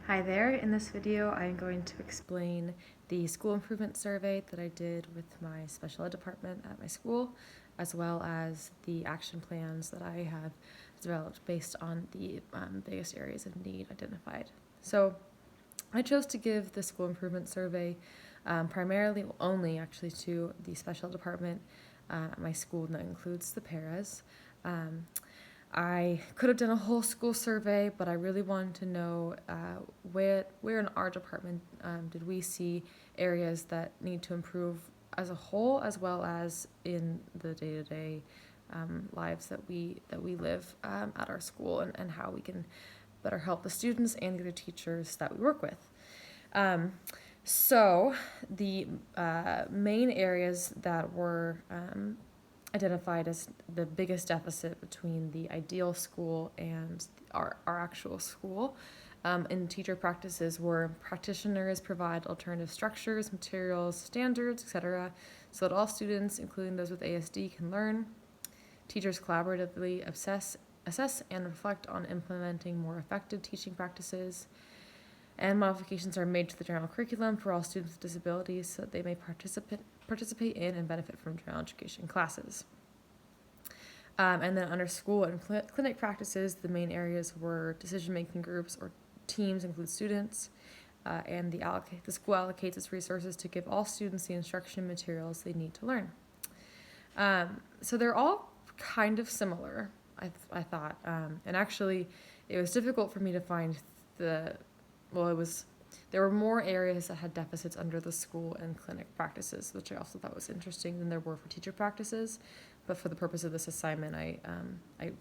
Hi there, in this video I'm going to explain the school improvement survey that I did with my special ed department at my school, as well as the action plans that I have developed based on the biggest areas of need identified. So I chose to give the school improvement survey primarily only actually to the special ed department at my school, and that includes the paras. I could have done a whole school survey, but I really wanted to know where in our department did we see areas that need to improve as a whole, as well as in the day-to-day lives that we live at our school, and how we can better help the students and the other teachers that we work with. So the main areas that were identified as the biggest deficit between the ideal school and our actual school in teacher practices were practitioners provide alternative structures, materials, standards, etc., so that all students, including those with ASD, can learn. Teachers collaboratively assess and reflect on implementing more effective teaching practices. And modifications are made to the general curriculum for all students with disabilities so that they may participate in and benefit from general education classes. And then under school and clinic practices, the main areas were decision-making groups or teams include students, and the school allocates its resources to give all students the instruction materials they need to learn. So they're all kind of similar, I thought, and actually it was difficult for me to find there were more areas that had deficits under the school and clinic practices, which I also thought was interesting than there were for teacher practices. But for the purpose of this assignment, I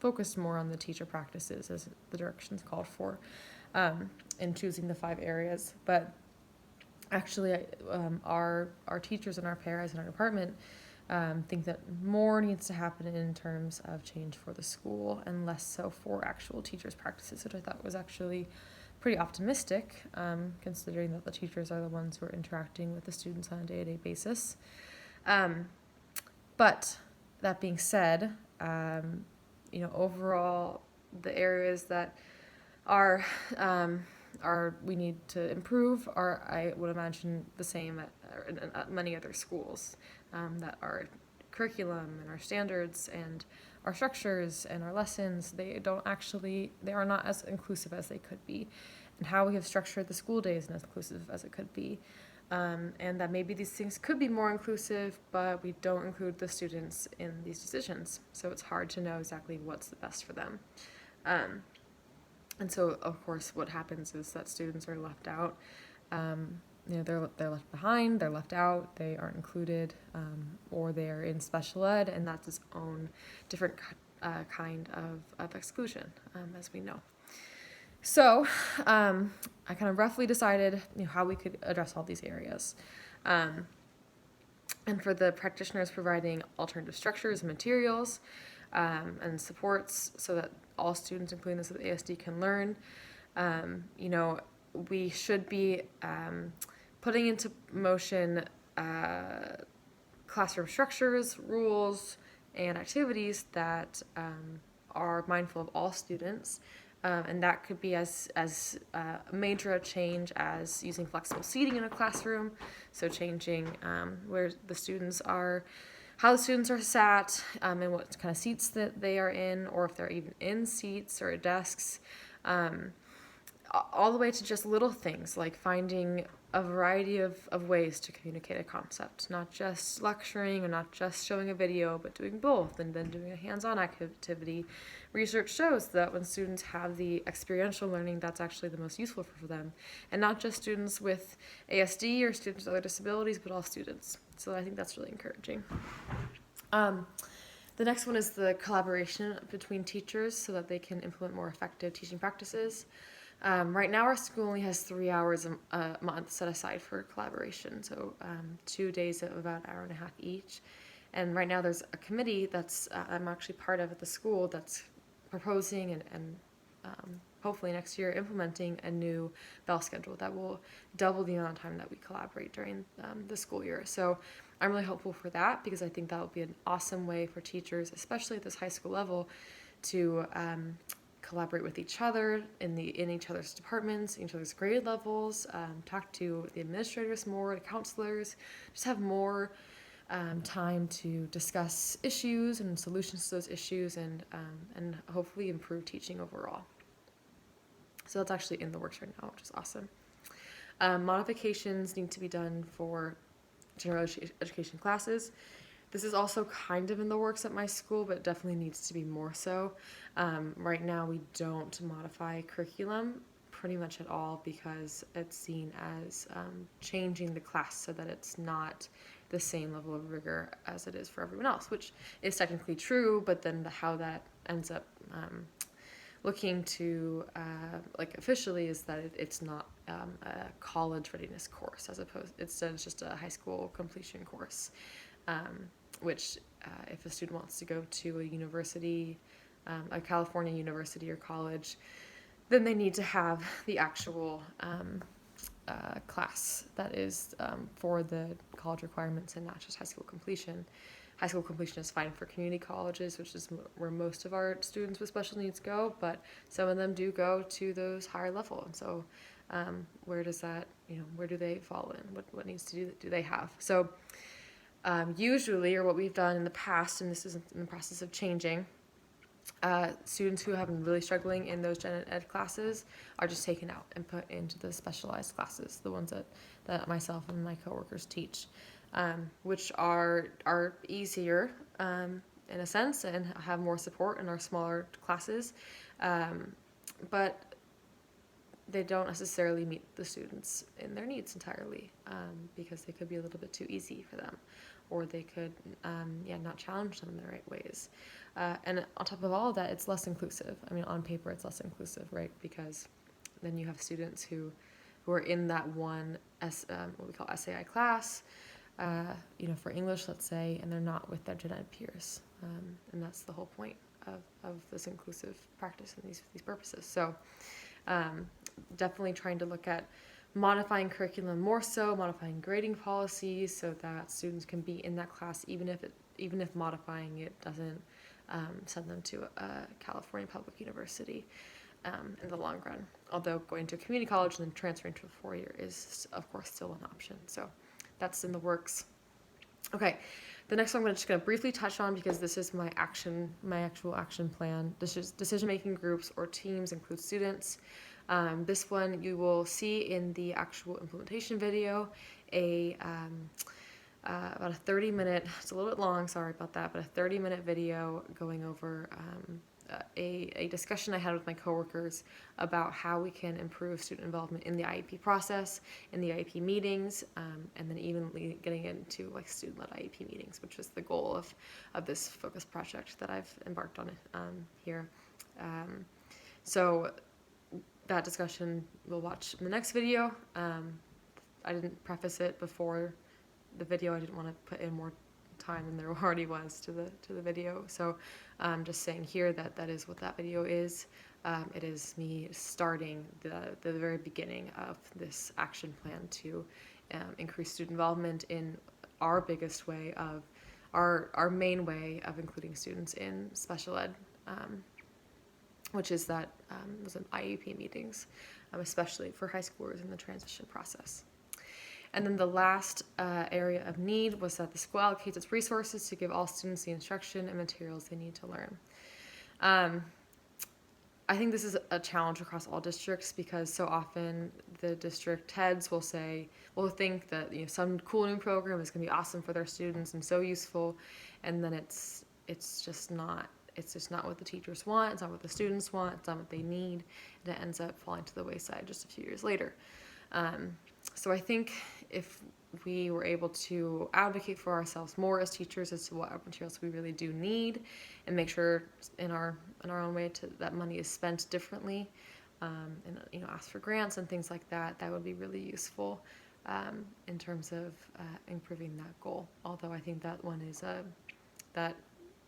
focused more on the teacher practices as the directions called for in choosing the 5 areas. But actually, our teachers and our paras in our department think that more needs to happen in terms of change for the school and less so for actual teachers' practices, which I thought was actually pretty optimistic, considering that the teachers are the ones who are interacting with the students on a day-to-day basis. But that being said, overall, the areas that are we need to improve are, I would imagine, the same at many other schools, that our curriculum and our standards and our structures and our lessons, they are not as inclusive as they could be, and how we have structured the school day isn't as inclusive as it could be. And that maybe these things could be more inclusive, but we don't include the students in these decisions, so it's hard to know exactly what's the best for them. And so, of course, what happens is that students are left out. They're left behind, they're left out, they aren't included, or they're in special ed, and that's its own different kind of exclusion, as we know. So I kind of roughly decided how we could address all these areas. And for the practitioners, providing alternative structures and materials and supports so that all students, including those with ASD, can learn. We should be putting into motion classroom structures, rules, and activities that are mindful of all students. And that could be as major a change as using flexible seating in a classroom, so changing where the students are, how the students are sat, and what kind of seats that they are in, or if they're even in seats or desks, all the way to just little things like finding a variety of ways to communicate a concept, not just lecturing or not just showing a video, but doing both, and then doing a hands-on activity. Research shows that when students have the experiential learning, that's actually the most useful for them, and not just students with ASD or students with other disabilities, but all students. So I think that's really encouraging. The next one is the collaboration between teachers so that they can implement more effective teaching practices. Right now, our school only has 3 hours a month set aside for collaboration, so 2 days of about an hour and a half each. And right now, there's a committee that's I'm actually part of at the school that's proposing and hopefully next year implementing a new bell schedule that will double the amount of time that we collaborate during the school year. So I'm really hopeful for that, because I think that will be an awesome way for teachers, especially at this high school level, to collaborate with each other in each other's departments, each other's grade levels, talk to the administrators more, the counselors, just have more time to discuss issues and solutions to those issues, and hopefully improve teaching overall. So that's actually in the works right now, which is awesome. Modifications need to be done for general education classes. This is also kind of in the works at my school, but definitely needs to be more so. Right now, we don't modify curriculum pretty much at all because it's seen as changing the class so that it's not the same level of rigor as it is for everyone else, which is technically true, but then how that ends up looking to officially is that it's not a college readiness course, as opposed it's just a high school completion course, which if a student wants to go to a university, a California university or college, then they need to have the actual class that is for the college requirements and not just high school completion. High school completion is fine for community colleges, which is where most of our students with special needs go, but some of them do go to those higher level. And so where does that, where do they fall in? What needs to do they have? So usually, or what we've done in the past, and this is in the process of changing, students who have been really struggling in those gen ed classes are just taken out and put into the specialized classes, the ones that myself and my coworkers teach, which are easier in a sense and have more support in our smaller classes, but they don't necessarily meet the students in their needs entirely, because they could be a little bit too easy for them, or they could not challenge them in the right ways. And on top of all of that, it's less inclusive. I mean, on paper, it's less inclusive, right? Because then you have students who are in that one what we call SAI class, for English, let's say, and they're not with their gen ed peers. And that's the whole point of this inclusive practice and these purposes. So definitely trying to look at modifying curriculum more so, modifying grading policies so that students can be in that class even if modifying it doesn't send them to a California public university in the long run. Although going to a community college and then transferring to a 4-year is, of course, still an option. So that's in the works. Okay, the next one I'm just going to briefly touch on because this is my actual action plan. Decision-making groups or teams include students. This one you will see in the actual implementation video, about a 30-minute, it's a little bit long, sorry about that, but a 30-minute video going over a discussion I had with my coworkers about how we can improve student involvement in the IEP process, in the IEP meetings, and then even getting into student-led IEP meetings, which was the goal of this focus project that I've embarked on here. So that discussion we'll watch in the next video. I didn't preface it before the video. I didn't want to put in more time than there already was to the video. So I'm just saying here that is what that video is. It is me starting the very beginning of this action plan to increase student involvement in our biggest way of our main way of including students in special ed, which is that was in IEP meetings, especially for high schoolers in the transition process. And then the last area of need was that the school allocates its resources to give all students the instruction and materials they need to learn. I think this is a challenge across all districts because so often the district heads will think that some cool new program is going to be awesome for their students and so useful, and then it's just not. It's just not what the teachers want. It's not what the students want. It's not what they need, and it ends up falling to the wayside just a few years later. So I think if we were able to advocate for ourselves more as teachers as to what materials we really do need, and make sure in our own way that money is spent differently, and ask for grants and things like that, that would be really useful in terms of improving that goal. Although I think that one is that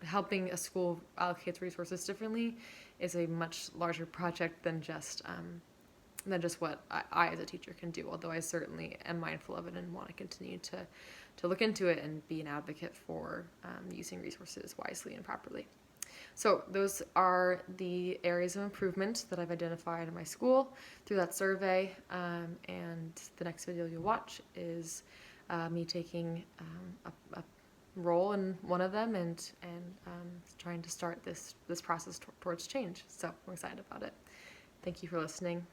helping a school allocate resources differently is a much larger project than just what I as a teacher can do, although I certainly am mindful of it and want to continue to look into it and be an advocate for using resources wisely and properly. So those are the areas of improvement that I've identified in my school through that survey. And the next video you'll watch is me taking a role in one of them and trying to start this process towards change. So I'm excited about it. Thank you for listening.